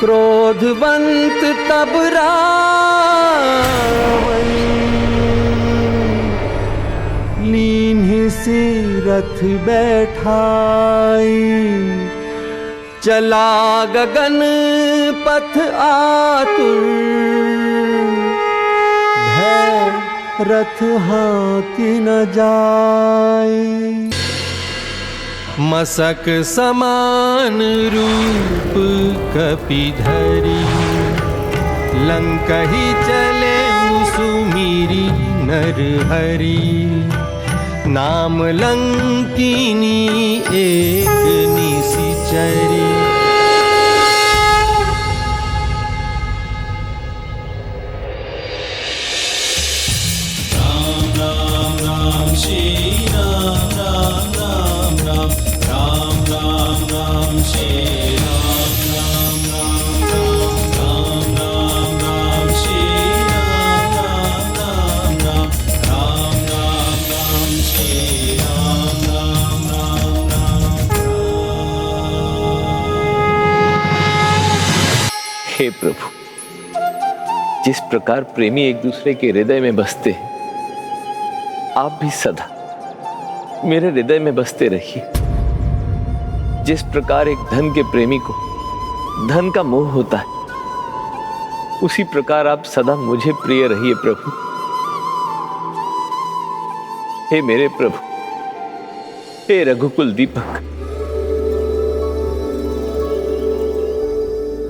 क्रोधवंत तब रावण, लीन्हि सी रथ बैठाई। चला गगन पथ आतुर, भय रथ हाँकी न जाए। मसक समान रूप कपिधरी, लंकहि चले सुमिरी नरहरि। नाम लंकिनी एक निशिचरी। राम राम राम श्री राम राम राम राम राम राम राम श्री राम राम राम राम राम राम श्री राम राम राम राम राम राम राम श्री राम राम राम राम। हे प्रभु, जिस प्रकार प्रेमी एक दूसरे के हृदय में बसते हैं, आप भी सदा मेरे हृदय में बसते रहिए। जिस प्रकार एक धन के प्रेमी को धन का मोह होता है, उसी प्रकार आप सदा मुझे प्रिय रहिए प्रभु। हे मेरे प्रभु, हे रघुकुल दीपक,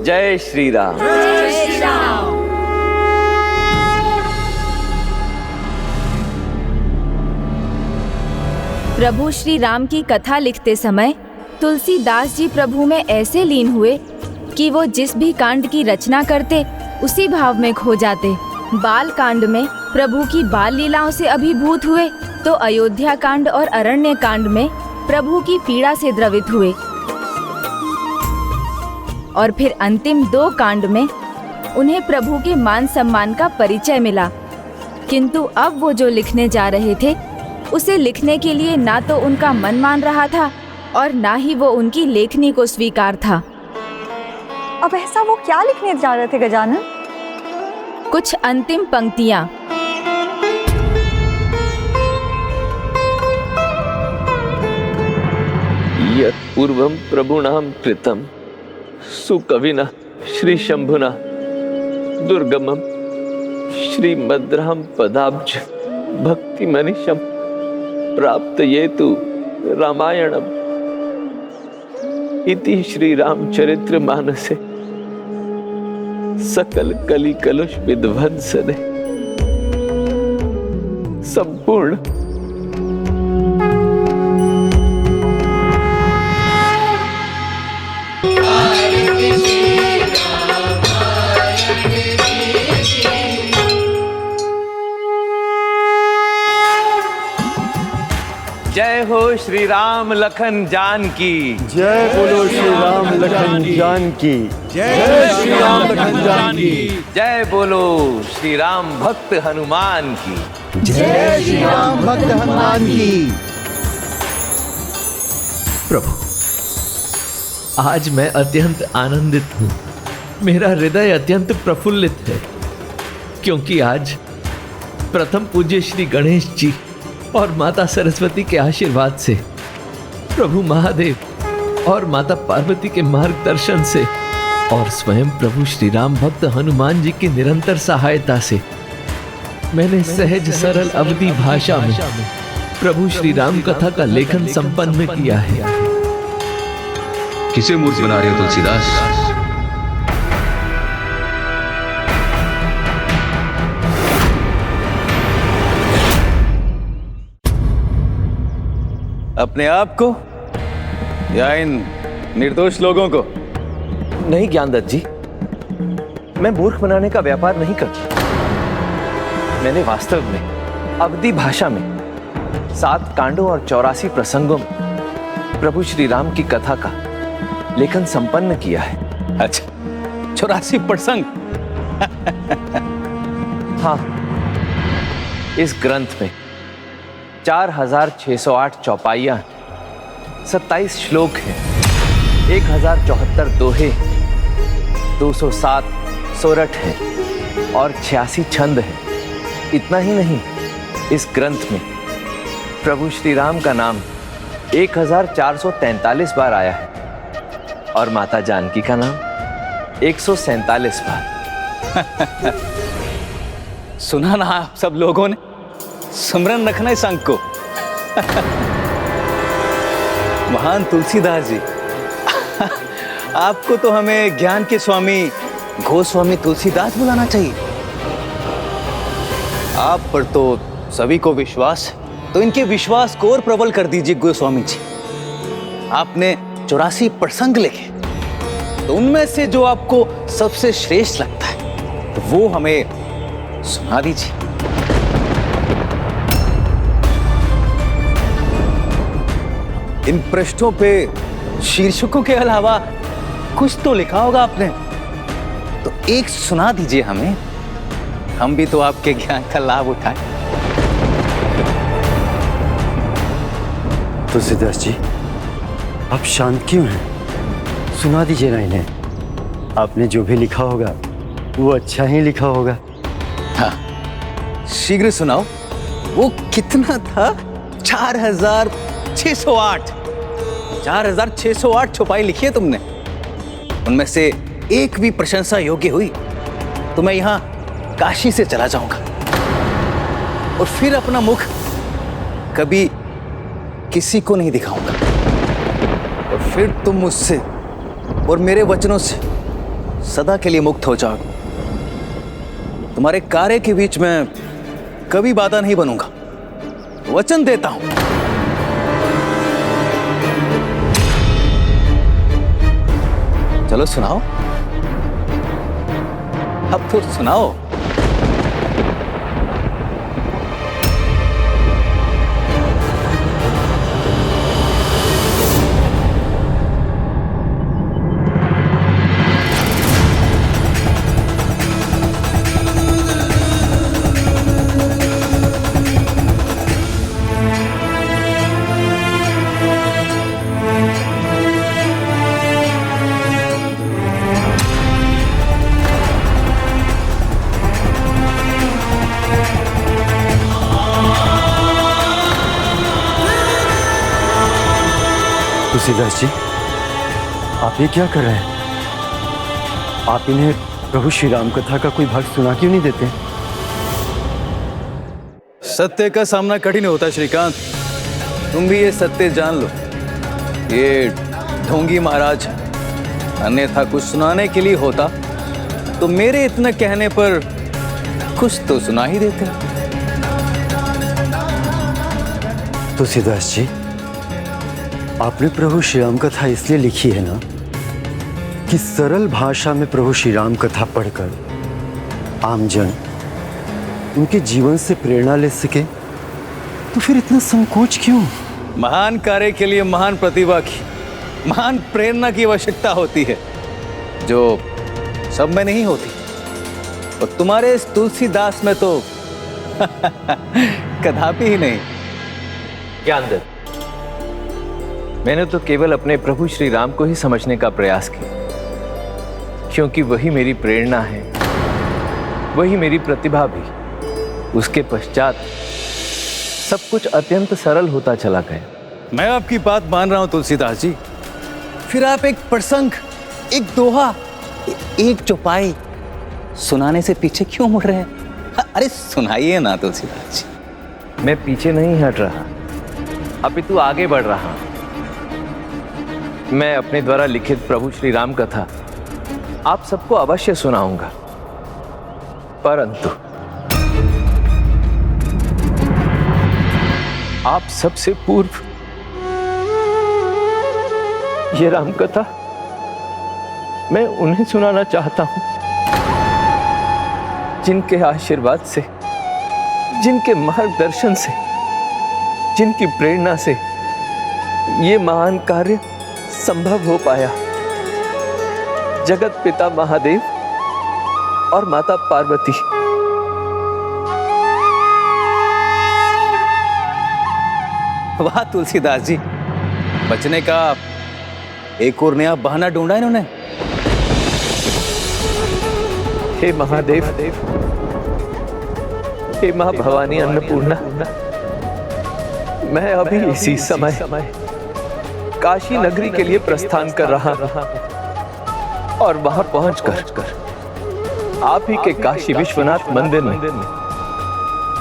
जय श्री राम। प्रभु श्री राम की कथा लिखते समय तुलसीदास जी प्रभु में ऐसे लीन हुए कि वो जिस भी कांड की रचना करते उसी भाव में खो जाते। बाल कांड में प्रभु की बाल लीलाओं से अभिभूत हुए, तो अयोध्या कांड और अरण्य कांड में प्रभु की पीड़ा से द्रवित हुए, और फिर अंतिम 2 कांड में उन्हें प्रभु के मान सम्मान का परिचय मिला। किंतु अब वो जो लिखने जा रहे थे, उसे लिखने के लिए ना तो उनका मन मान रहा था और ना ही वो उनकी लेखनी को स्वीकार था। अब ऐसा वो क्या लिखने जा रहे थे गजानन? कुछ अंतिम पंक्तियां। यत् पूर्वं प्रभुणां कृतं सुकविना श्री शंभुना दुर्गमं श्रीमद्राम पदाब्ज भक्ति मनीषम प्राप्त ये तु रामायणम इति श्री रामचरित्र मानसे सकल कली कलुष विध्वंसने संपूर्ण। जय हो श्री राम लखन जान की। जय बोलो श्री राम लखन जान की। जय श्री राम लखन जान की। जय बोलो श्री राम भक्त हनुमान की। जय श्री राम भक्त हनुमान की। प्रभु, आज मैं अत्यंत आनंदित हूँ। मेरा हृदय अत्यंत प्रफुल्लित है, क्योंकि आज प्रथम पूज्य श्री गणेश जी और माता सरस्वती के आशीर्वाद से, प्रभु महादेव और माता पार्वती के मार्गदर्शन से और स्वयं प्रभु श्री राम भक्त हनुमान जी की निरंतर सहायता से मैंने सहज सरल अवधि भाषा में प्रभु श्री राम कथा का लेखन संपन्न किया है। किसे मूर्ख बना रहे हो तुलसीदास? अपने आप को या इन निर्दोष लोगों को? नहीं ज्ञानदत्त जी, मैं मूर्ख बनाने का व्यापार नहीं करता। मैंने वास्तव में अवधि भाषा में 7 कांडों और 84 प्रसंगों में प्रभु श्री राम की कथा का लेखन संपन्न किया है। अच्छा, 84 प्रसंग? हाँ, इस ग्रंथ में 4608 चौपाइयां, 27 श्लोक हैं, 1074 दोहे 207 सोरठ हैं और 86 छंद हैं। इतना ही नहीं, इस ग्रंथ में प्रभु श्री राम का नाम 1443 बार आया है और माता जानकी का नाम 147 बार। सुना ना आप सब लोगों ने, सुमरन रखना इस अंक को। महान तुलसीदास जी, आपको तो हमें ज्ञान के स्वामी गोस्वामी तुलसीदास बुलाना चाहिए। आप पर तो सभी को विश्वास है, तो इनके विश्वास को और प्रबल कर दीजिए गोस्वामी जी। आपने 84 प्रसंग लिखे, तो उनमें से जो आपको सबसे श्रेष्ठ लगता है, तो वो हमें सुना दीजिए। इन पृष्ठों पे शीर्षकों के अलावा कुछ तो लिखा होगा आपने, तो एक सुना दीजिए हमें, हम भी तो आपके ज्ञान का लाभ उठाएं। तुलसीदास जी, आप शांत क्यों हैं? सुना दीजिए ना इन्हें। आपने जो भी लिखा होगा वो अच्छा ही लिखा होगा। हाँ, शीघ्र सुनाओ। वो कितना था? 4608 छुपाई लिखी है तुमने। उनमें से एक भी प्रशंसा योग्य हुई तो मैं यहां काशी से चला जाऊंगा और फिर अपना मुख कभी किसी को नहीं दिखाऊंगा। और फिर तुम मुझसे और मेरे वचनों से सदा के लिए मुक्त हो जाओगे। तुम्हारे कार्य के बीच में कभी बाधा नहीं बनूंगा, वचन देता हूं। चलो सुनाओ, अब तो सुनाओ। तुलसीदास जी, आप ये क्या कर रहे हैं? आप इन्हें प्रभु श्री राम कथा का कोई भाग सुना क्यों नहीं देते? सत्य का सामना कठिन होता है श्रीकांत, तुम भी ये सत्य जान लो। ये ढोंगी महाराज, अन्यथा कुछ सुनाने के लिए होता तो मेरे इतने कहने पर कुछ तो सुना ही देते। तुलसीदास जी, आपने प्रभु श्री राम कथा इसलिए लिखी है ना कि सरल भाषा में प्रभु श्री राम कथा पढ़कर आमजन उनके जीवन से प्रेरणा ले सके, तो फिर इतना संकोच क्यों? महान कार्य के लिए महान प्रतिभा की, महान प्रेरणा की आवश्यकता होती है, जो सब में नहीं होती। और तुम्हारे इस तुलसीदास में तो कदापि ही नहीं। ज्ञानदत्त, मैंने तो केवल अपने प्रभु श्री राम को ही समझने का प्रयास किया, क्योंकि वही मेरी प्रेरणा है, वही मेरी प्रतिभा भी। उसके पश्चात सब कुछ अत्यंत सरल होता चला गया। मैं आपकी बात मान रहा हूं तुलसीदास जी, फिर आप एक प्रसंग, एक दोहा, एक चौपाई सुनाने से पीछे क्यों मुड़ रहे हैं? अरे सुनाइए ना तुलसीदास जी। मैं पीछे नहीं हट रहा, अपितु आगे बढ़ रहा हूं। मैं अपने द्वारा लिखित प्रभु श्री राम कथा आप सबको अवश्य सुनाऊंगा, परंतु आप सबसे पूर्व ये राम कथा मैं उन्हें सुनाना चाहता हूं जिनके आशीर्वाद से, जिनके मार्गदर्शन से, जिनकी प्रेरणा से ये महान कार्य संभव हो पाया। जगत पिता महादेव और माता पार्वती। वाह तुलसीदास जी, बचने का एक और नया बहाना ढूंढा इन्होंने। हे महादेव, हे मां भवानी अन्नपूर्णा, मैं अभी इसी समय काशी नगरी के लिए प्रस्थान कर रहा हूं और वहां पहुंचकर आप ही के काशी विश्वनाथ मंदिर में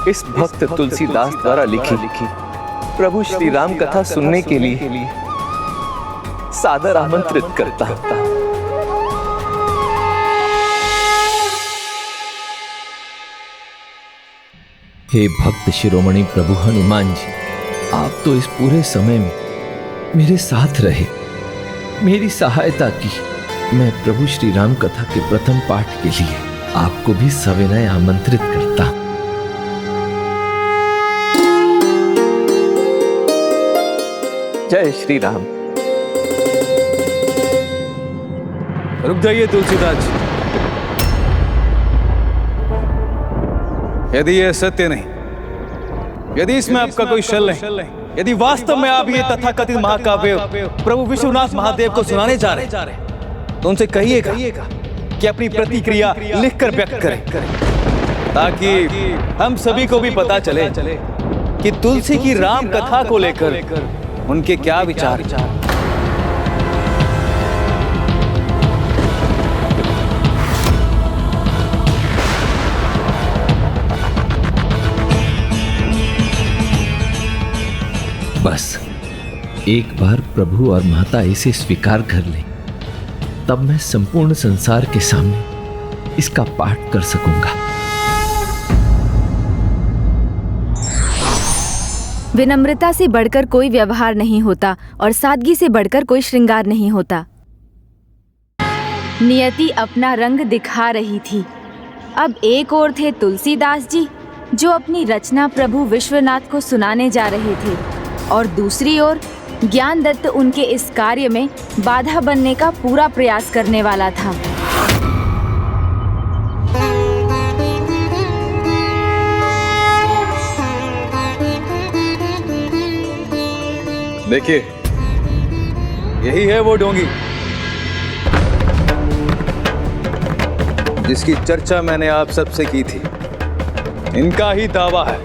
इस भक्त तुलसीदास द्वारा लिखी प्रभु श्री राम कथा सुनने के लिए सादर आमंत्रित करता हूं। हे भक्त शिरोमणि प्रभु हनुमान जी, आप तो इस पूरे समय में मेरे साथ रहे, मेरी सहायता की। मैं प्रभु श्री राम कथा के प्रथम पाठ के लिए आपको भी सविनय आमंत्रित करता हूं। जय श्री राम। रुक जाइए तुलसीदास जी। यदि यह सत्य नहीं, यदि इसमें आपका कोई शल नहीं, यदि वास्तव में आप ये तथाकथित महाकाव्य प्रभु विश्वनाथ महादेव को सुनाने जा रहे हैं, तो उनसे कहिएगा कि अपनी प्रतिक्रिया लिखकर व्यक्त करें, ताकि हम सभी को भी पता चले कि तुलसी की राम कथा को लेकर उनके क्या विचार। बस एक बार प्रभु और माता इसे स्वीकार कर लें, तब मैं संपूर्ण संसार के सामने इसका पाठ कर सकूंगा। विनम्रता से बढ़कर कोई व्यवहार नहीं होता और सादगी से बढ़कर कोई श्रृंगार नहीं होता। नियति अपना रंग दिखा रही थी। अब एक ओर थे तुलसीदास जी, जो अपनी रचना प्रभु विश्वनाथ को सुनाने जा रहे थे, और दूसरी ओर ज्ञानदत्त उनके इस कार्य में बाधा बनने का पूरा प्रयास करने वाला था। देखिए, यही है वो डोंगी जिसकी चर्चा मैंने आप सबसे की थी। इनका ही दावा है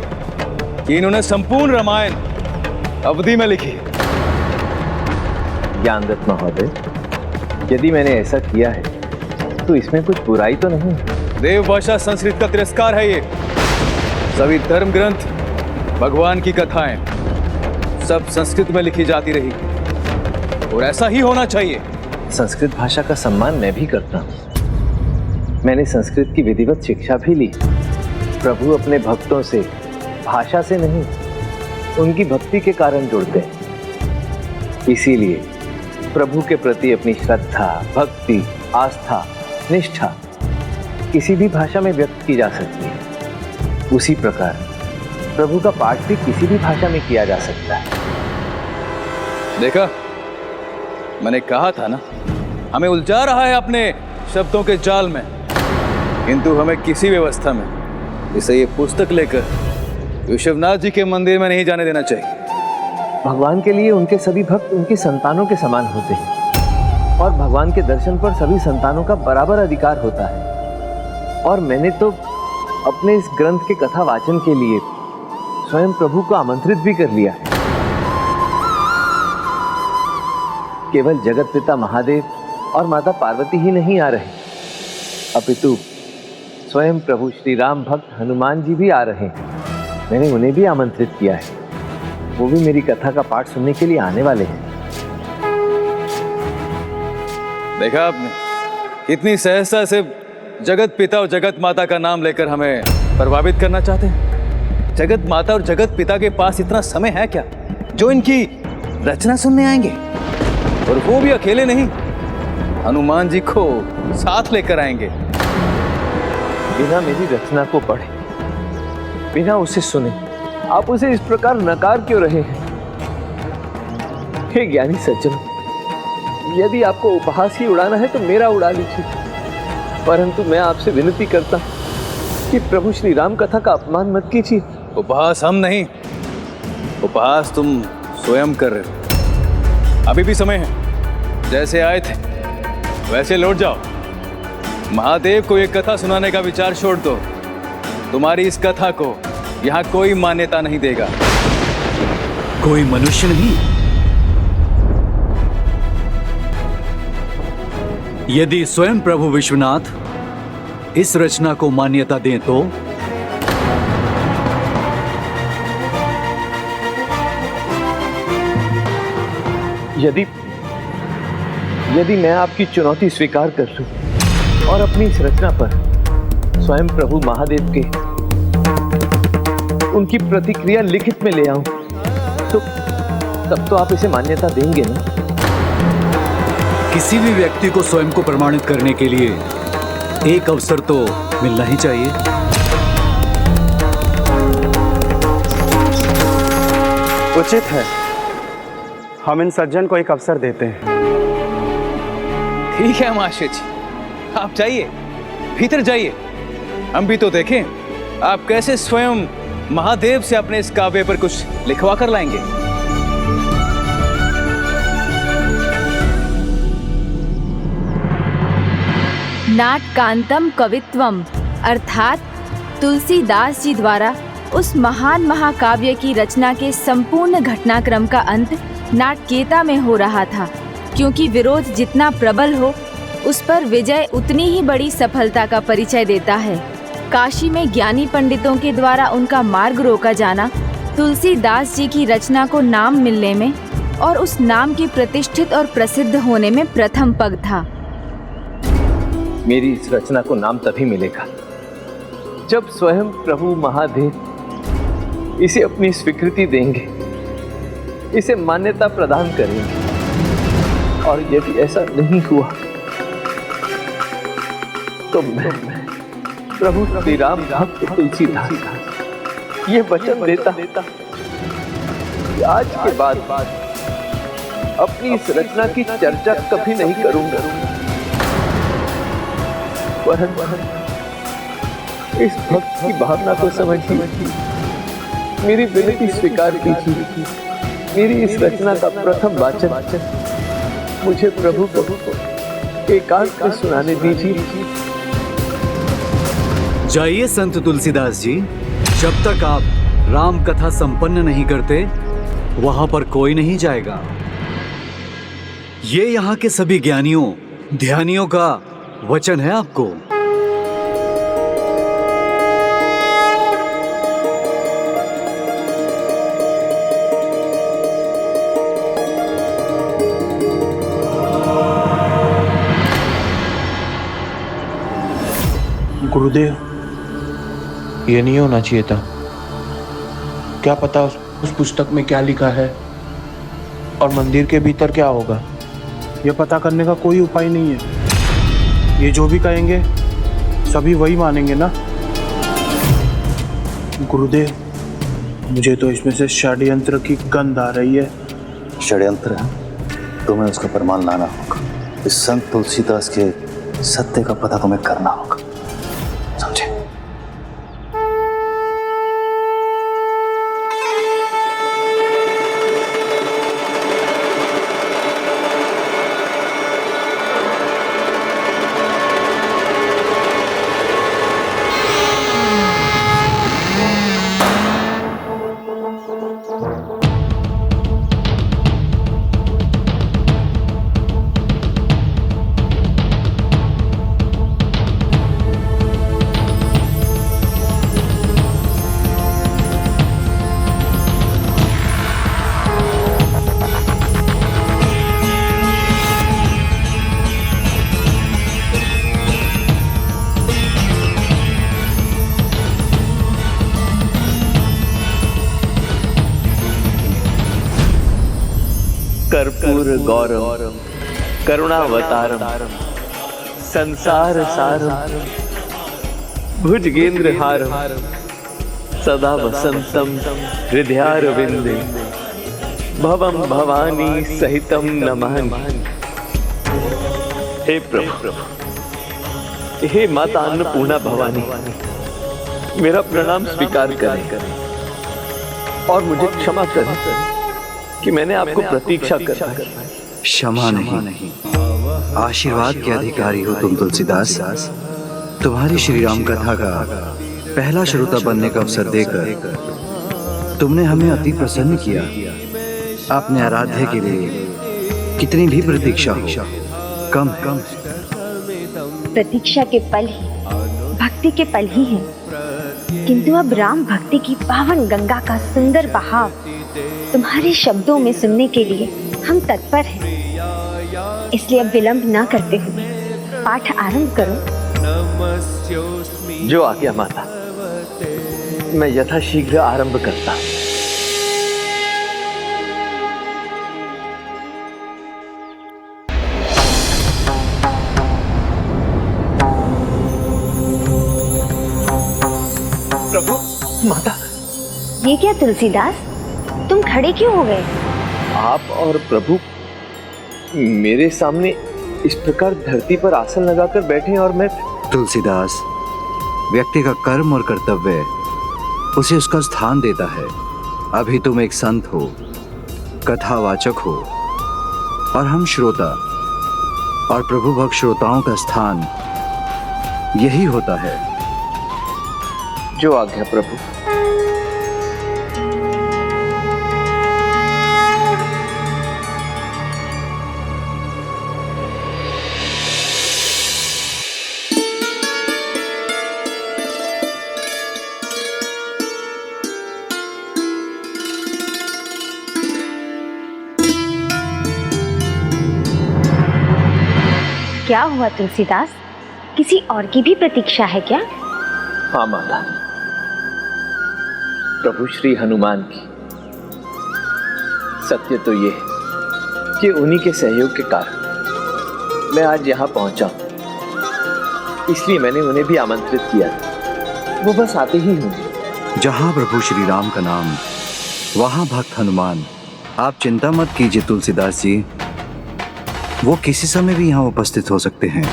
कि इन्होंने संपूर्ण रामायण अवधि में लिखी। ज्ञानदत्त महोदय, यदि मैंने ऐसा किया है तो इसमें कुछ बुराई तो नहीं। देव भाषा संस्कृत का तिरस्कार है ये। सभी धर्म ग्रंथ, भगवान की कथाएं सब संस्कृत में लिखी जाती रही, और ऐसा ही होना चाहिए। संस्कृत भाषा का सम्मान मैं भी करता हूँ। मैंने संस्कृत की विधिवत शिक्षा भी ली। प्रभु अपने भक्तों से भाषा से नहीं, उनकी भक्ति के कारण जुड़ते हैं। इसीलिए प्रभु के प्रति अपनी श्रद्धा, भक्ति, आस्था, निष्ठा किसी भी भाषा में व्यक्त की जा सकती है। उसी प्रकार प्रभु का पाठ भी किसी भी भाषा में किया जा सकता है। देखा, मैंने कहा था ना, हमें उलझा रहा है अपने शब्दों के जाल में, किंतु हमें किसी व्यवस्था में इसे ये पुस्तक लेकर विश्वनाथ जी के मंदिर में नहीं जाने देना चाहिए। भगवान के लिए उनके सभी भक्त उनकी संतानों के समान होते हैं, और भगवान के दर्शन पर सभी संतानों का बराबर अधिकार होता है। और मैंने तो अपने इस ग्रंथ के कथा वाचन के लिए स्वयं प्रभु को आमंत्रित भी कर लिया है। केवल जगत पिता महादेव और माता पार्वती ही नहीं आ रहे, अपितु स्वयं प्रभु श्री राम भक्त हनुमान जी भी आ रहे हैं। मैंने उन्हें भी आमंत्रित किया है। वो भी मेरी कथा का पाठ सुनने के लिए आने वाले हैं। देखा आपने, कितनी सहजता से जगत पिता और जगत माता का नाम लेकर हमें प्रभावित करना चाहते हैं। जगत माता और जगत पिता के पास इतना समय है क्या जो इनकी रचना सुनने आएंगे? और वो भी अकेले नहीं, हनुमान जी को साथ लेकर आएंगे। बिना मेरी रचना को पढ़े, बिना उसे सुने आप उसे इस प्रकार नकार क्यों रहे हैं? हे ज्ञानी सज्जनों, यदि आपको उपहास ही उड़ाना है तो मेरा उड़ा लीजिए, परंतु मैं आपसे विनती करता हूं कि प्रभु श्री राम कथा का अपमान मत कीजिए। उपहास हम नहीं, उपहास तुम स्वयं कर रहे हो। अभी भी समय है, जैसे आए थे वैसे लौट जाओ। महादेव को एक कथा सुनाने का विचार छोड़ दो। तुम्हारी इस कथा को यहाँ कोई मान्यता नहीं देगा। कोई मनुष्य नहीं? यदि स्वयं प्रभु विश्वनाथ इस रचना को मान्यता दें तो? यदि मैं आपकी चुनौती स्वीकार कर लूं और अपनी इस रचना पर स्वयं प्रभु महादेव के उनकी प्रतिक्रिया लिखित में ले आऊं, तो तब तो आप इसे मान्यता देंगे ना? किसी भी व्यक्ति को स्वयं को प्रमाणित करने के लिए एक अवसर तो मिलना ही चाहिए। उचित है, हम इन सज्जन को एक अवसर देते हैं। ठीक है महाशय जी, आप जाइए, भीतर जाइए। हम भी तो देखें आप कैसे स्वयं महादेव से अपने इस काव्य पर कुछ लिखवा कर लाएंगे। नाटकांतम कवित्वम अर्थात तुलसीदास जी द्वारा उस महान महाकाव्य की रचना के संपूर्ण घटनाक्रम का अंत नाटकीयता में हो रहा था, क्योंकि विरोध जितना प्रबल हो उस पर विजय उतनी ही बड़ी सफलता का परिचय देता है। काशी में ज्ञानी पंडितों के द्वारा उनका मार्ग रोका जाना तुलसीदास जी की रचना को नाम मिलने में और उस नाम के प्रतिष्ठित और प्रसिद्ध होने में प्रथम पग था। मेरी इस रचना को नाम तभी मिलेगा जब स्वयं प्रभु महादेव इसे अपनी स्वीकृति देंगे, इसे मान्यता प्रदान करेंगे। और यदि ऐसा नहीं हुआ तो मैं प्रभु श्री राम भक्त तुलसीदास ये वचन देता कि आज के बाद अपनी इस रचना की चर्चा कभी नहीं करूंगा, परंतु इस भक्त की भावना को समझिए, मेरी विनती स्वीकार कीजिए। मेरी इस रचना का प्रथम वाचन मुझे प्रभु को एकांत में सुनाने दीजिए। जाइए संत तुलसीदास जी, जब तक आप राम कथा संपन्न नहीं करते वहां पर कोई नहीं जाएगा। ये यहाँ के सभी ज्ञानियों ध्यानियों का वचन है आपको। गुरुदेव, ये नहीं होना चाहिए था। क्या पता उस पुस्तक में क्या लिखा है और मंदिर के भीतर क्या होगा। यह पता करने का कोई उपाय नहीं है। ये जो भी कहेंगे सभी वही मानेंगे ना। गुरुदेव, मुझे तो इसमें से षड्यंत्र की गंध आ रही है। षड्यंत्र है, तुम्हें उसका प्रमाण लाना होगा। इस संत तुलसीदास के सत्य का पता तुम्हें करना होगा, समझे? कर्पूर गौरम करुणावतारम संसार सारम भुजगेंद्र हारम सदा वसंतम हृदयारविंदे भवम भवानी सहितम नमामि। हे प्रभु, हे माता अन्नपूर्णा भवानी, मेरा प्रणाम स्वीकार करें और मुझे क्षमा करें कि मैंने आपको प्रतीक्षा कर क्षमा नहीं। आशीर्वाद के अधिकारी हो तुम तुलसीदास। तुम्हारी श्री राम कथा का पहला श्रोता बनने का अवसर देकर तुमने हमें अति प्रसन्न किया। अपने आराध्य के लिए कितनी भी प्रतीक्षा हो कम है। प्रतीक्षा के पल ही भक्ति के पल ही हैं, किंतु अब राम भक्ति की पावन गंगा का सुंदर बहाव तुम्हारे शब्दों में सुनने के लिए हम तत्पर हैं। इसलिए अब विलंब ना करते हुए पाठ आरंभ करो। जो आज्ञा माता, मैं यथाशीघ्र आरंभ करता। प्रभु, माता। ये क्या तुलसीदास, तुम खड़े क्यों हो गए? आप और प्रभु मेरे सामने इस प्रकार धरती पर आसन लगाकर बैठे और मैं। तुलसीदास, व्यक्ति का कर्म और कर्तव्य उसे उसका स्थान देता है। अभी तुम एक संत हो, कथावाचक हो, और हम श्रोता, और प्रभु भक्त श्रोताओं का स्थान यही होता है। जो आज्ञा प्रभु। क्या हुआ तुलसीदास, किसी और की भी प्रतीक्षा है क्या? हाँ माता, प्रभु श्री हनुमान की। सत्य तो ये है कि उन्हीं के सहयोग के कारण मैं आज यहाँ पहुंचा, इसलिए मैंने उन्हें भी आमंत्रित किया। वो बस आते ही होंगे। जहां प्रभु श्री राम का नाम, वहां भक्त हनुमान। आप चिंता मत कीजिए तुलसीदास जी, वो किसी समय भी यहाँ उपस्थित हो सकते हैं।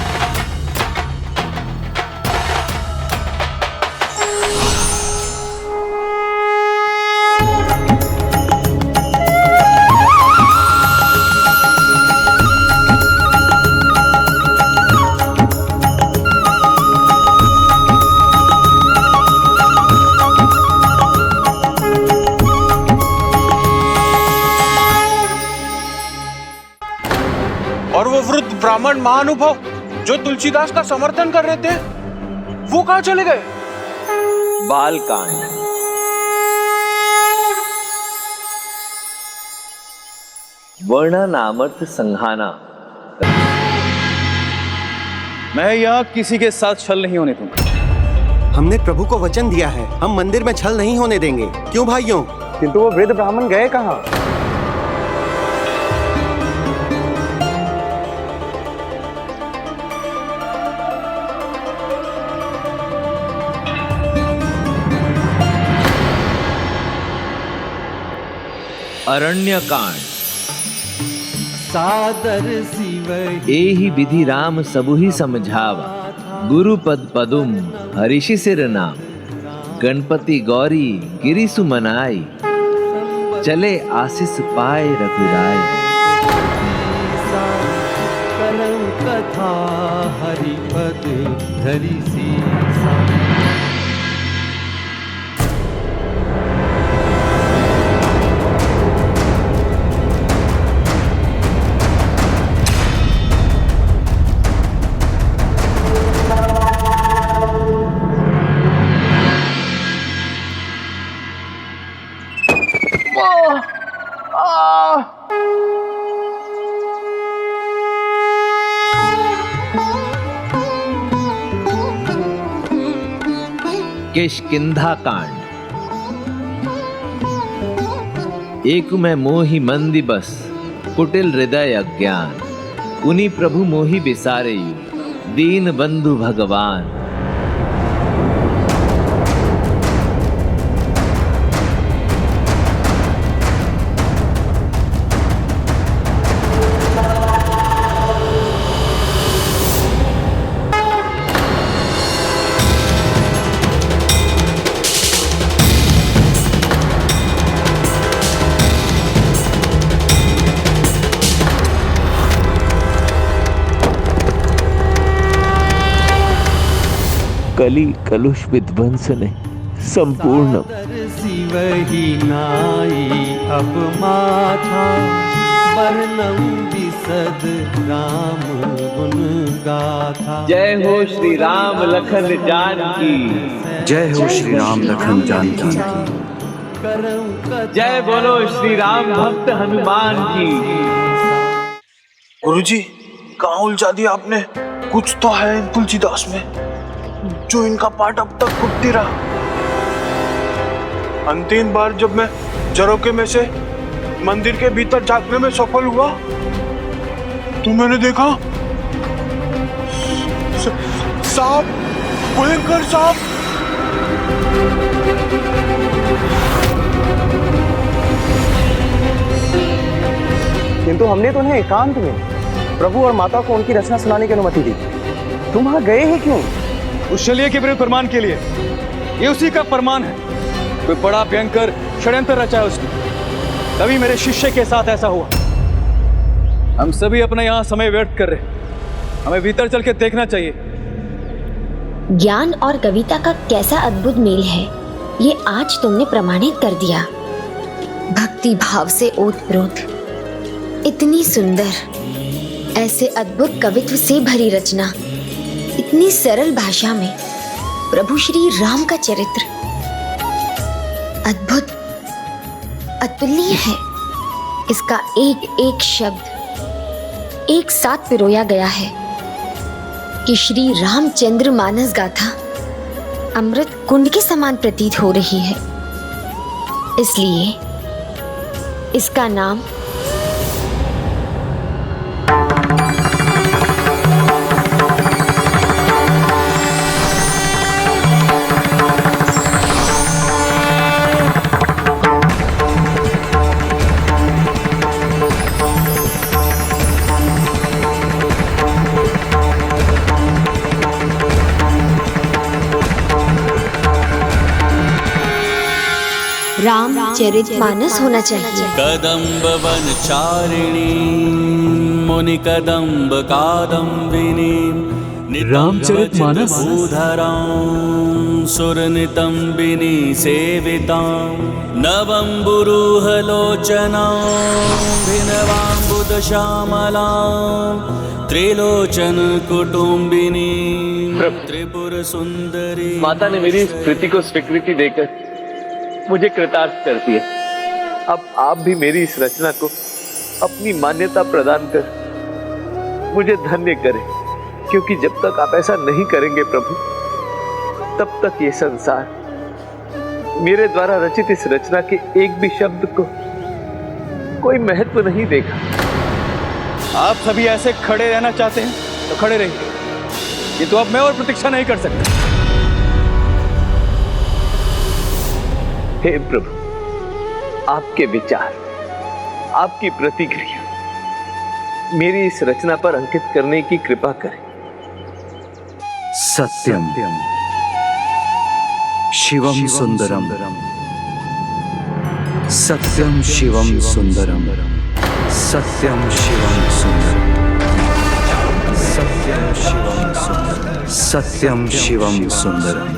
और वो वृद्ध ब्राह्मण महानुभव जो तुलसीदास का समर्थन कर रहे थे, वो कहाँ चले गए? बालकांड। वर्णनामर्थ संघाना। मैं यहाँ किसी के साथ छल नहीं होने दूंगा। हमने प्रभु को वचन दिया है, हम मंदिर में छल नहीं होने देंगे। क्यों भाइयों? किंतु वो वृद्ध ब्राह्मण गए कहाँ? अरण्य कांड। सादर शिव एहि विधि राम सबु ही समझावा, गुरु पद पदुम हरिषि सिर नाम, गणपति गौरी गिरि सुमनाई, चले आशीष पाए रघुराय। करम कथा हरिपद धरि सीसा। किष्किंधा कांड। एक में मोहि मंदी बस, कुटिल हृदय अज्ञान, उनी प्रभु मोहि बिसारे, दीन बंधु भगवान। कली कलुष विध्वंस ने संपूर्ण वही नाई अब माथा वर्णम विसद राम गुण गाथा। जय हो श्री राम लखन जानकी। जय हो श्री राम लखन जानकी। जय बोलो श्री राम भक्त हनुमान की। गुरुजी, कहाँ उलझा दिया आपने? कुछ तो है इन तुलसीदास में जो इनका पाठ अब तक फूटती रहा। अंतिम बार जब मैं झरोखे में से मंदिर के भीतर झांकने में सफल हुआ तो मैंने देखा सांप, भयंकर सांप। किंतु हमने तो उन्हें एकांत में प्रभु और माता को उनकी रचना सुनाने की अनुमति दी। तुम वहां गए ही क्यों? उस शल्य के विरुद्ध प्रमाण के लिए। ये उसी का प्रमाण है। कोई बड़ा भयंकर षड्यंत्र रचा है उसने, तभी मेरे शिष्य के साथ ऐसा हुआ। हम सभी अपना यहाँ समय व्यर्थ कर रहे, हमें भीतर चल के देखना चाहिए। ज्ञान और कविता का कैसा अद्भुत मेल है, ये आज तुमने प्रमाणित कर दिया। भक्ति भाव से ओतप्रोत, इतनी सुंदर, ऐसे अद्भुत कवित्व से भरी रचना, इतनी सरल भाषा में प्रभु श्री राम का चरित्र अद्भुत, अतुलनीय है। इसका एक एक शब्द एक साथ पिरोया गया है कि श्री रामचंद्र मानस गाथा अमृत कुंड के समान प्रतीत हो रही है। इसलिए इसका नाम रामचरितमानस होना चाहिए। कदम्ब वनचारिणी मुनि कदम्ब कादम्बिनी रामचरितमानस भूधरां सुरनितंबिनी सेवितां नवम्बुरुहलोचनां भिनवाम्बुदश्यामलां त्रिलोचन कुटुंबिनी त्रिपुर सुंदरी। माता ने मेरी इस कृति को स्वीकृति देकर मुझे कृतार्थ कर दिया। अब आप भी मेरी इस रचना को अपनी मान्यता प्रदान कर मुझे धन्य करें, क्योंकि जब तक आप ऐसा नहीं करेंगे प्रभु, तब तक ये संसार मेरे द्वारा रचित इस रचना के एक भी शब्द को कोई महत्व नहीं देगा। आप सभी ऐसे खड़े रहना चाहते हैं तो खड़े रहिए, ये तो अब मैं और प्रतीक्षा नहीं कर सकता। हे प्रभु, आपके विचार, आपकी प्रतिक्रिया मेरी इस रचना पर अंकित करने की कृपा करें। सत्यम शिवम सुंदरम, सत्यम शिवम सुंदरम, सत्यम शिवम सुंदरम, सत्यम शिवम सुंदरम, सत्यम शिवम सुंदरम।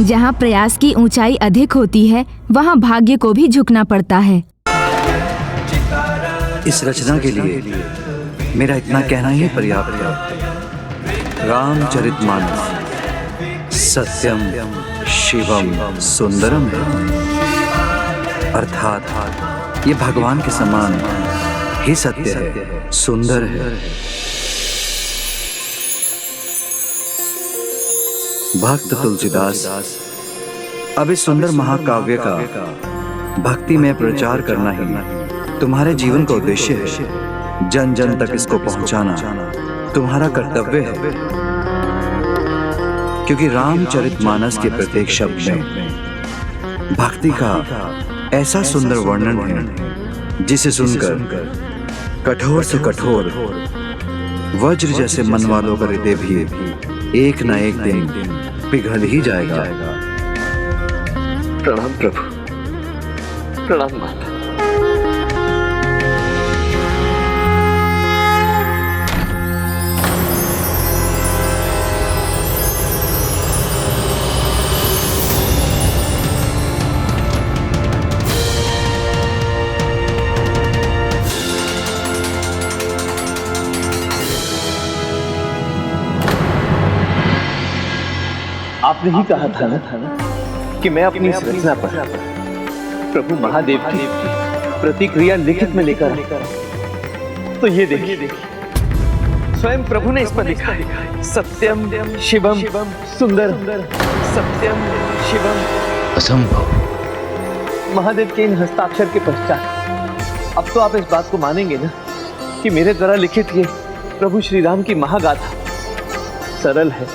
जहाँ प्रयास की ऊंचाई अधिक होती है, वहाँ भाग्य को भी झुकना पड़ता है। इस रचना के लिए मेरा इतना कहना ही पर्याप्त है। रामचरितमानस सत्यम शिवम सुंदरम है, अर्थात ये भगवान के समान ही सत्य है, सुंदर है। भक्त तुलसीदास, अब इस सुंदर महाकाव्य का भक्ति में प्रचार करना ही तुम्हारे जीवन का उद्देश्य है। जन जन तक इसको पहुंचाना तुम्हारा कर्तव्य है, क्योंकि रामचरितमानस के प्रत्येक शब्द में भक्ति का ऐसा सुंदर वर्णन है जिसे सुनकर कठोर से कठोर वज्र जैसे मन वालों का हृदय भी एक ना एक दिन पिघल ही जाएगा। प्रणाम प्रभु, प्रणाम माता। आपने ही कहा था ना कि मैं अपनी इस रचना पर प्रभु महादेव की प्रतिक्रिया लिखित में लेकर तो ये देखिए, स्वयं प्रभु ने इस पर लिखा है, सत्यम शिवम सुंदर, सत्यम शिवम असंभव। महादेव के इन हस्ताक्षर के पश्चात अब तो आप इस बात को मानेंगे ना कि मेरे द्वारा लिखित ये प्रभु श्री राम की महागाथा सरल है,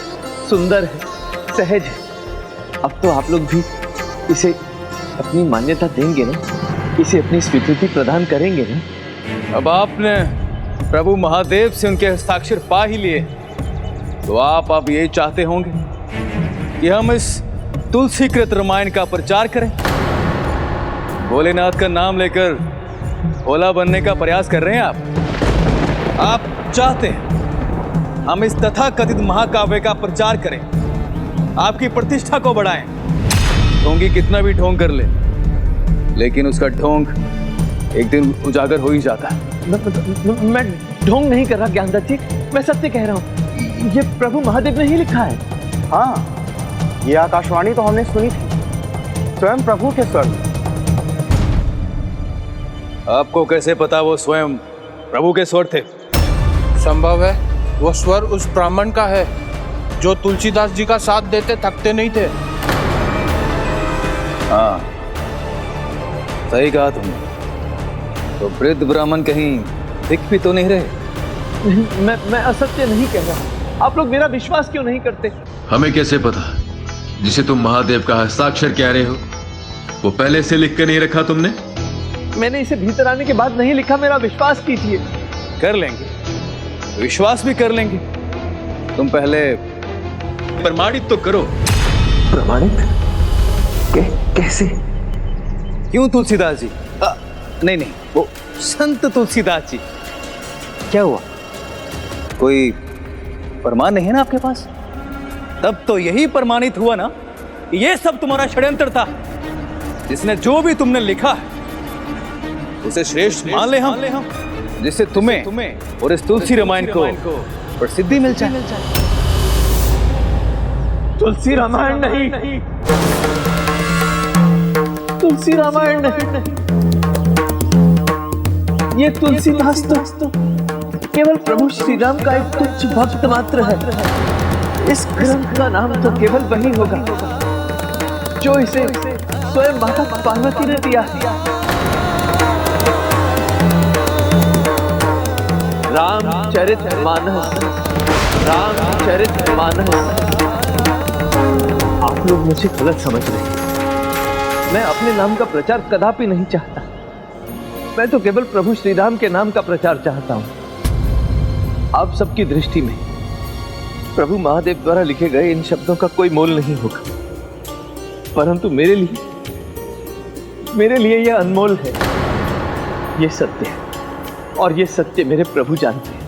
सुंदर है, सहज है। अब तो आप लोग भी इसे अपनी मान्यता देंगे ना, इसे अपनी स्वीकृति प्रदान करेंगे ना। अब आपने प्रभु महादेव से उनके हस्ताक्षर पा ही लिए, तो आप अब ये चाहते होंगे कि हम इस तुलसीकृत रामायण का प्रचार करें। भोलेनाथ का नाम लेकर भोला बनने का प्रयास कर रहे हैं आप चाहते हैं हम इस तथाकथित महाकाव्य का प्रचार करें, आपकी प्रतिष्ठा को बढ़ाएं। ढोंगी कितना भी ढोंग कर ले, लेकिन उसका ढोंग एक दिन उजागर हो ही जाता है। मैं ढोंग नहीं कर रहा ज्ञानदत्त जी, मैं सत्य कह रहा हूँ। ये प्रभु महादेव ने ही लिखा है। हाँ, ये आकाशवाणी तो हमने सुनी थी, स्वयं प्रभु के स्वर में। आपको कैसे पता वो स्वयं प्रभु के स्वर थे? संभव है वो स्वर उस ब्राह्मण का है जो तुलसीदास जी का साथ देते थकते नहीं थे। हाँ, सही कहा तुमने। तो वृद्ध ब्राह्मण कहीं दिख भी तो नहीं रहे। मैं असत्य नहीं कह रहा, आप लोग मेरा विश्वास क्यों नहीं करते? हमें कैसे पता? जिसे तुम महादेव का हस्ताक्षर कह रहे हो वो पहले से लिख कर नहीं रखा तुमने? मैंने इसे भीतर आने के बाद नहीं लिखा, मेरा विश्वास कीजिए। कर लेंगे, विश्वास भी कर लेंगे। तुम पहले प्रमाणित तो करो। प्रमाणित? कैसे? क्यों तुलसीदास जी? नहीं, वो संत तुलसीदास जी। क्या हुआ? कोई प्रमाण नहीं है ना आपके पास? तब तो यही प्रमाणित हुआ ना कि ये सब तुम्हारा षड्यंत्र था। जिसने जो भी तुमने लिखा है उसे श्रेष्ठ मान ले हम, जिससे तुम्हें और इस तुलसी रामायण को प्रसिद्धि मिल जाए। तुलसी रामायण नहीं, तुलसी रामायण नहीं, ये तुलसीदास तो केवल प्रभु श्री राम का एक तुच्छ भक्त मात्र है। इस ग्रंथ का नाम तो केवल वही होगा जो इसे स्वयं माता पार्वती ने दिया। रामचरितमानस, रामचरितमानस। आप लोग मुझे गलत समझ रहे हैं। मैं अपने नाम का प्रचार कदापि नहीं चाहता। मैं तो केवल प्रभु श्री राम के नाम का प्रचार चाहता हूं। आप सबकी दृष्टि में प्रभु महादेव द्वारा लिखे गए इन शब्दों का कोई मोल नहीं होगा, परंतु मेरे लिए यह अनमोल है। यह सत्य है और यह सत्य मेरे प्रभु जानते हैं,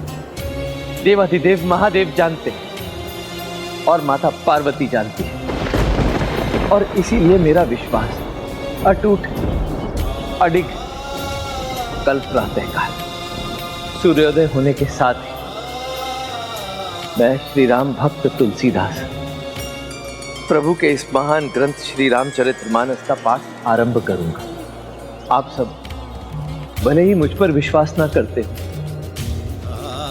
देवाधिदेव महादेव जानते हैं और माता पार्वती जानती है। और इसीलिए मेरा विश्वास अटूट, अडिग। कल प्रातःकाल सूर्योदय होने के साथ ही मैं श्री राम भक्त तुलसीदास प्रभु के इस महान ग्रंथ श्री रामचरितमानस का पाठ आरंभ करूंगा। आप सब भले ही मुझ पर विश्वास ना करते,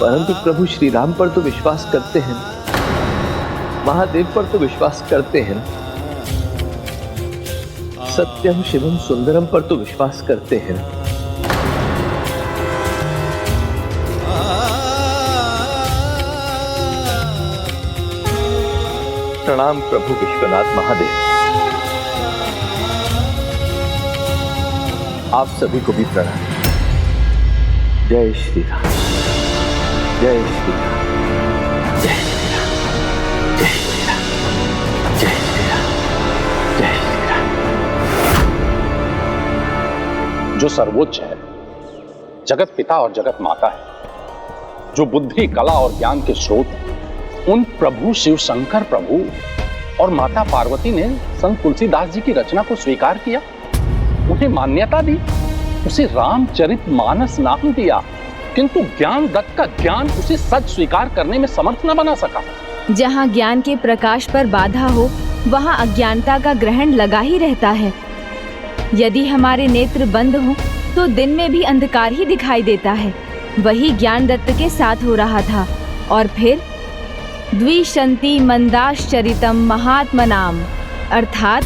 परंतु प्रभु श्री राम पर तो विश्वास करते हैं, महादेव पर तो विश्वास करते हैं, सत्यम शिवम सुंदरम पर तो विश्वास करते हैं। प्रणाम प्रभु विश्वनाथ महादेव। आप सभी को भी प्रणाम। जय श्री राम। जय श्री राम, जय श्री राम, जय श्री राम, जय श्री राम, जय श्री राम। जो सर्वोच्च है, जगत पिता और जगत माता है, जो बुद्धि, कला और ज्ञान के स्रोत हैं, उन प्रभु शिव शंकर प्रभु और माता पार्वती ने संत तुलसीदास जी की रचना को स्वीकार किया, उन्हें मान्यता दी, उसे रामचरितमानस नाम दिया, किंतु ज्ञान दत्त का ज्ञान उसे सच स्वीकार करने में समर्थ न बना सका। जहाँ ज्ञान के प्रकाश पर बाधा हो, वहाँ अज्ञानता का ग्रहण लगा ही रहता है। यदि हमारे नेत्र बंद हों, तो दिन में भी अंधकार ही दिखाई देता है। वही ज्ञान दत्त के साथ हो रहा था। और फिर द्विशंति मंदाश्चरितम महात्मनाम, अर्थात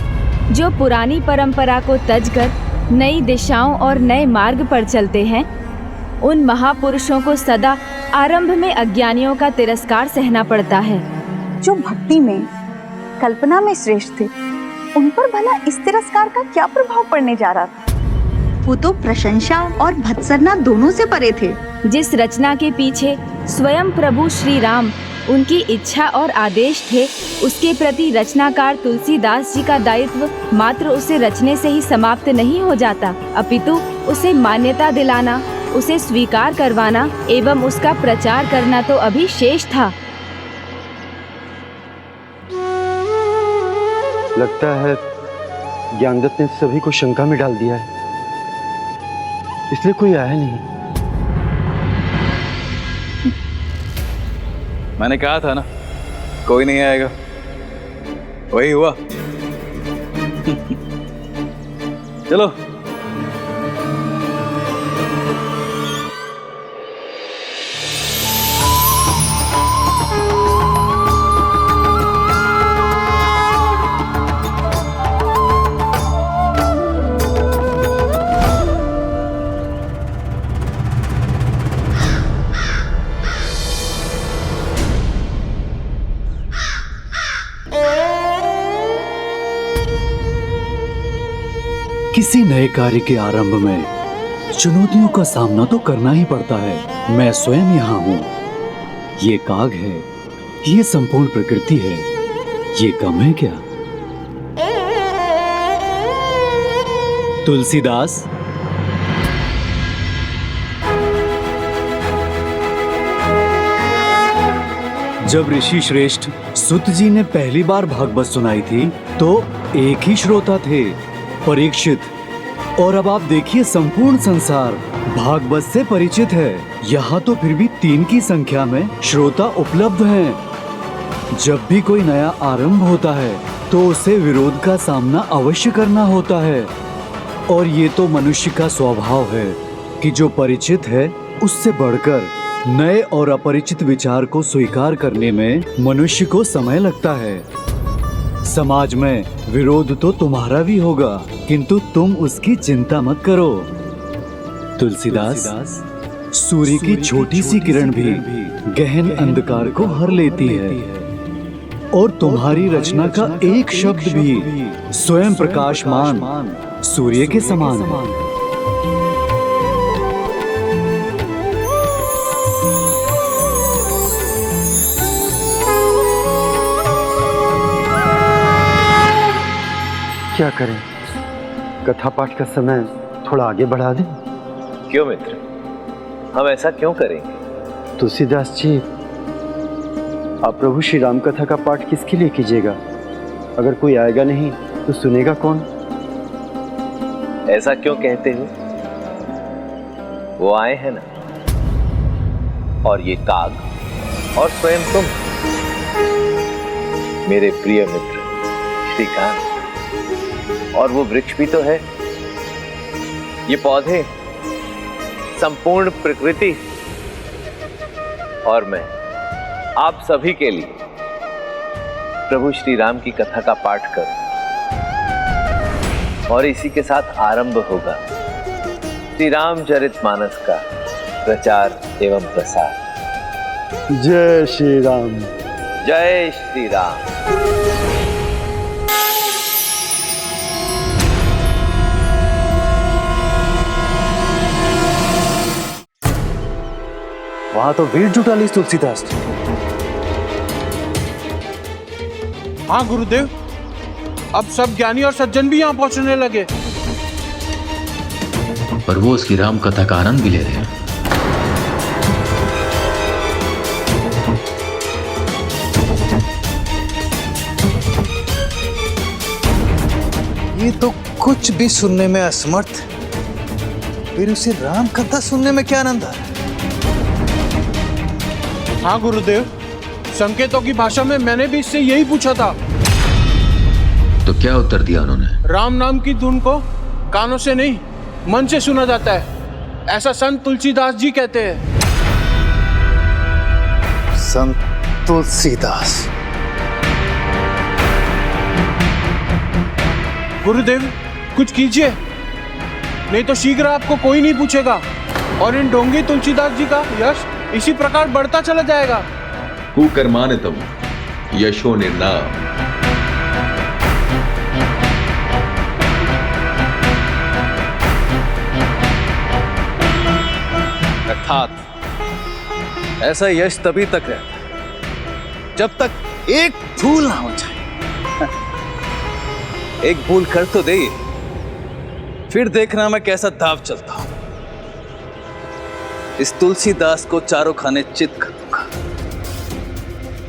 जो पुरानी परंपरा को तजकर नई दिशाओं और नए मार्ग पर चलते हैं, उन महापुरुषों को सदा आरंभ में अज्ञानियों का तिरस्कार सहना पड़ता है। जो भक्ति में, कल्पना में श्रेष्ठ थे, उन पर भला इस तिरस्कार का क्या प्रभाव पड़ने जा रहा था? वो तो प्रशंसा और भत्सरना दोनों से परे थे। जिस रचना के पीछे स्वयं प्रभु श्री राम उनकी इच्छा और आदेश थे, उसके प्रति रचनाकार तुलसीदास जी का दायित्व मात्र उसे रचने से ही समाप्त नहीं हो जाता, अपितु उसे मान्यता दिलाना, उसे स्वीकार करवाना एवं उसका प्रचार करना तो अभी शेष था। लगता है ज्ञानदत्त ने सभी को शंका में डाल दिया है, इसलिए कोई आया नहीं। मैंने कहा था ना, कोई नहीं आएगा, वही हुआ। चलो। किसी नए कार्य के आरंभ में चुनौतियों का सामना तो करना ही पड़ता है। मैं स्वयं यहाँ हूँ, ये काग है, ये संपूर्ण प्रकृति है, ये कम है क्या? तुलसीदास, जब ऋषि श्रेष्ठ सुत जी ने पहली बार भागवत सुनाई थी तो एक ही श्रोता थे, परीक्षित, और अब आप देखिए संपूर्ण संसार भागवत से परिचित है। यहाँ तो फिर भी 3 की संख्या में श्रोता उपलब्ध हैं। जब भी कोई नया आरंभ होता है तो उसे विरोध का सामना अवश्य करना होता है, और ये तो मनुष्य का स्वभाव है कि जो परिचित है उससे बढ़कर नए और अपरिचित विचार को स्वीकार करने में मनुष्य को समय लगता है। समाज में विरोध तो तुम्हारा भी होगा, किंतु तुम उसकी चिंता मत करो। तुलसीदास, सूर्य की छोटी सी किरण भी गहन अंधकार को हर लेती है, और तुम्हारी रचना का एक शब्द भी स्वयं प्रकाशमान सूर्य के समान है। क्या करें, कथा पाठ का समय थोड़ा आगे बढ़ा दें? क्यों मित्र, हम ऐसा क्यों करेंगे? तुलसीदास जी, आप प्रभु श्री राम कथा का पाठ किसके लिए कीजिएगा? अगर कोई आएगा नहीं तो सुनेगा कौन? ऐसा क्यों कहते हो? वो आए हैं ना, और ये काग और स्वयं तुम, मेरे प्रिय मित्र श्रीकांत। और वो वृक्ष भी तो है, ये पौधे, संपूर्ण प्रकृति, और मैं आप सभी के लिए प्रभु श्री राम की कथा का पाठ करूं, और इसी के साथ आरंभ होगा श्री रामचरितमानस का प्रचार एवं प्रसार। जय श्री राम, जय श्री राम। वहां तो भीड़ जुटा ली तुलसीदास जी। हाँ गुरुदेव, अब सब ज्ञानी और सज्जन भी यहाँ पहुंचने लगे। पर वो उसकी राम कथा का आनंद भी ले रहे हैं। ये तो कुछ भी सुनने में असमर्थ, फिर उसे राम कथा सुनने में क्या आनंद आ रहा है? हाँ गुरुदेव, संकेतों की भाषा में मैंने भी इससे यही पूछा था। तो क्या उत्तर दिया उन्होंने? राम नाम की धुन को कानों से नहीं, मन से सुना जाता है, ऐसा संत तुलसीदास जी कहते हैं। संत तुलसीदास। गुरुदेव कुछ कीजिए, नहीं तो शीघ्र आपको कोई नहीं पूछेगा और इन ढोंगी तुलसीदास जी का यश इसी प्रकार बढ़ता चला जाएगा। कुकर्मानितम यशो निर्नाम। अर्थात ऐसा यश तभी तक रहता है जब तक एक भूल ना हो जाए। एक भूल कर तो दे, फिर देखना मैं कैसा दाव चलता हूं। इस तुलसीदास को चारों खाने चित कर दूंगा।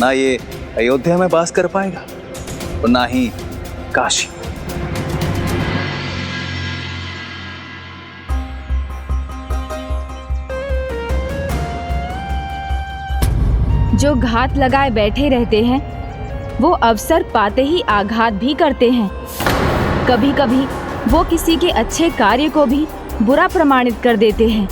ना ये अयोध्या में वास कर पाएगा और ना ही काशी। जो घात लगाए बैठे रहते हैं वो अवसर पाते ही आघात भी करते हैं। कभी कभी वो किसी के अच्छे कार्य को भी बुरा प्रमाणित कर देते हैं।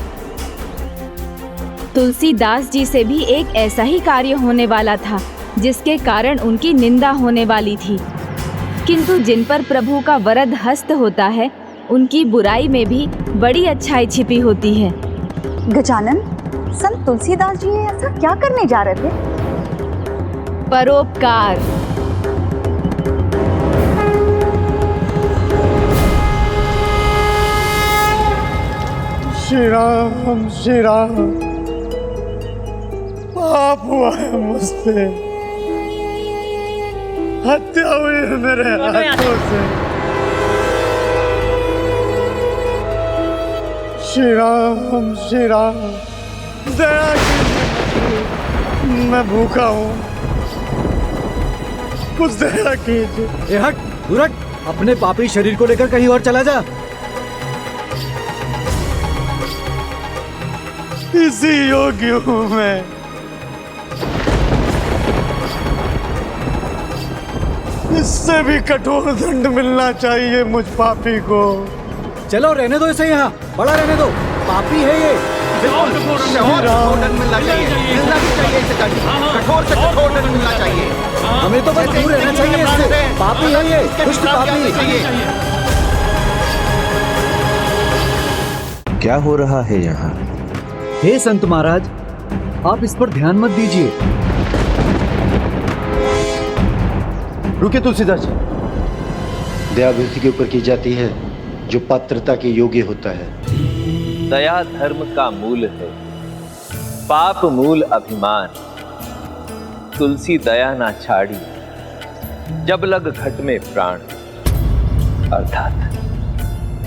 तुलसीदास जी से भी एक ऐसा ही कार्य होने वाला था जिसके कारण उनकी निंदा होने वाली थी, किंतु जिन पर प्रभु का वरद हस्त होता है उनकी बुराई में भी बड़ी अच्छाई छिपी होती है। गजानन, संत तुलसीदास जी ऐसा क्या करने जा रहे थे? परोपकार। श्री राम श्री राम, पाप हुआ है मुझसे, हत्या हुई है मेरे हाथों से। श्री राम, दया कीजिए, मैं भूखा हूँ, कुछ दया कीजिए। हट दुरट, अपने पापी शरीर को लेकर कहीं और चला जा। इसी योग्य हूँ मैं। इससे भी कठोर दंड मिलना चाहिए मुझ पापी को। चलो रहने दो इसे, यहाँ बड़ा रहने दो, पापी है ये। कठोर से दंड मिलना चाहिए। हमें तो बस दूर रहना चाहिए इससे, पापी है ये, दुष्ट पापी। क्या हो रहा है यहाँ? हे संत महाराज, आप इस पर ध्यान मत दीजिए। रुके तुलसीदास जी। दया व्यक्ति के ऊपर की जाती है जो पात्रता के योग्य होता है। दया धर्म का मूल है, पाप मूल अभिमान। तुलसी दया ना छाड़ी, जब लग घट में प्राण। अर्थात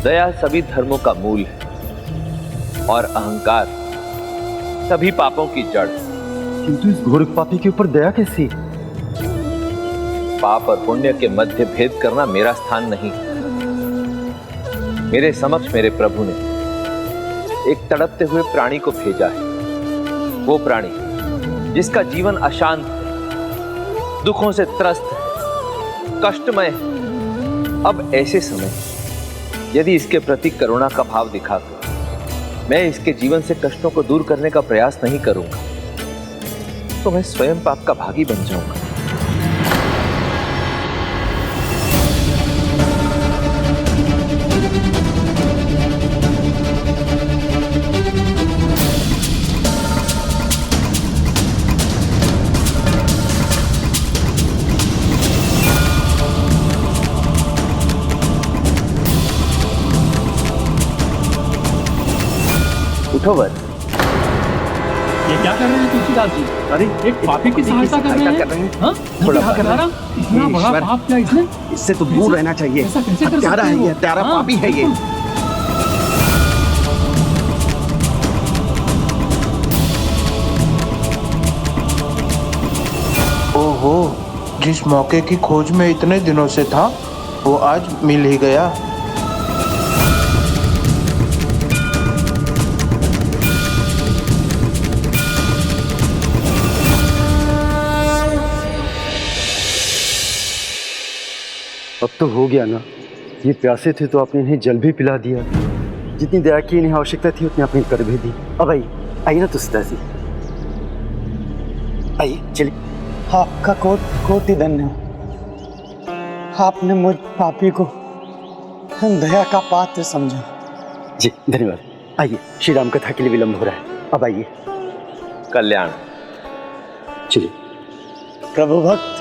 दया सभी धर्मों का मूल है और अहंकार सभी पापों की जड़। किंतु इस घोर पापी के ऊपर दया कैसी? पाप और पुण्य के मध्य भेद करना मेरा स्थान नहीं। मेरे समक्ष मेरे प्रभु ने एक तड़पते हुए प्राणी को भेजा है। वो प्राणी जिसका जीवन अशांत है, दुखों से त्रस्त है, कष्टमय है। अब ऐसे समय यदि इसके प्रति करुणा का भाव दिखाकर मैं इसके जीवन से कष्टों को दूर करने का प्रयास नहीं करूंगा तो मैं स्वयं पाप का भागी बन जाऊंगा। उठो वर, ये क्या कर रहे हैं तुलसीदास जी? अरे एक पापी की सहायता कर रहे हैं? हाँ? थोड़ा हत्यारा? इतना बड़ा पाप क्या इसने? इससे तो दूर रहना चाहिए। ऐसा कैसे कर हत्यारा सकते है हो? ये, हत्यारा हाँ, पापी है ये। ओहो, जिस मौके की खोज में इतने दिनों से था वो आज मिल ही गया। अब तो हो गया ना। ये प्यासे थे तो आपने इन्हें जल भी पिला दिया। जितनी दया की इन्हें आवश्यकता थी उतनी आपने कर भी दी। अब आइए ना तुलसीदास जी, आइए चलिए। आपका कोटि धन्यवाद। आपने मुझ पापी को दया का पात्र समझा। जी धन्यवाद। आइए, श्री राम कथा के लिए विलंब हो रहा है, अब आइए। कल्याण। चलिए। प्रभु भक्त,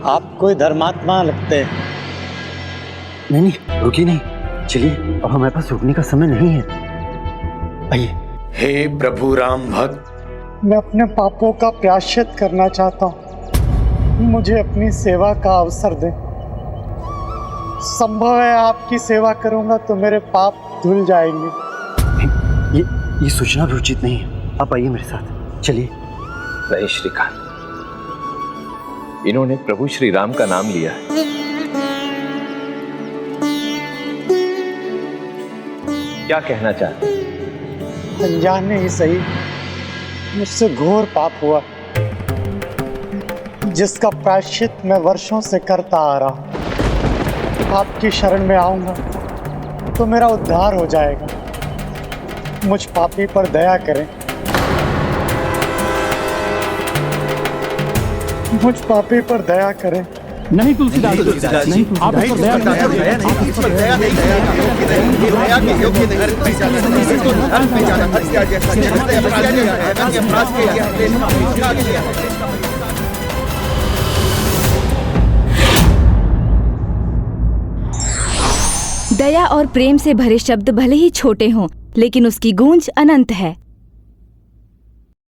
आप कोई धर्मात्मा लगते हैं। नहीं, रुकिए नहीं, चलिए, अब हमारे पास रुकने का समय नहीं है। आइए। हे प्रभु राम भक्त, मैं अपने पापों का प्रायश्चित करना चाहता हूँ, मुझे अपनी सेवा का अवसर दें। संभव है आपकी सेवा करूंगा तो मेरे पाप धुल जाएंगे। ये सोचना भी उचित नहीं है। आप आइए मेरे साथ, चलिए। नहीं श्रीकांत, इन्होंने प्रभु श्री राम का नाम लिया है। क्या कहना चाहते हैं? अनजाने ही सही, मुझसे घोर पाप हुआ जिसका प्रायश्चित मैं वर्षों से करता आ रहा हूं। आपकी शरण में आऊंगा तो मेरा उद्धार हो जाएगा। मुझ पापी पर दया करें, मुझ पापी पर दया करें। नहीं तुलसीदास जी, आप इस पर दया दया और प्रेम से भरे शब्द भले ही छोटे हों, लेकिन उसकी गूंज अनंत है।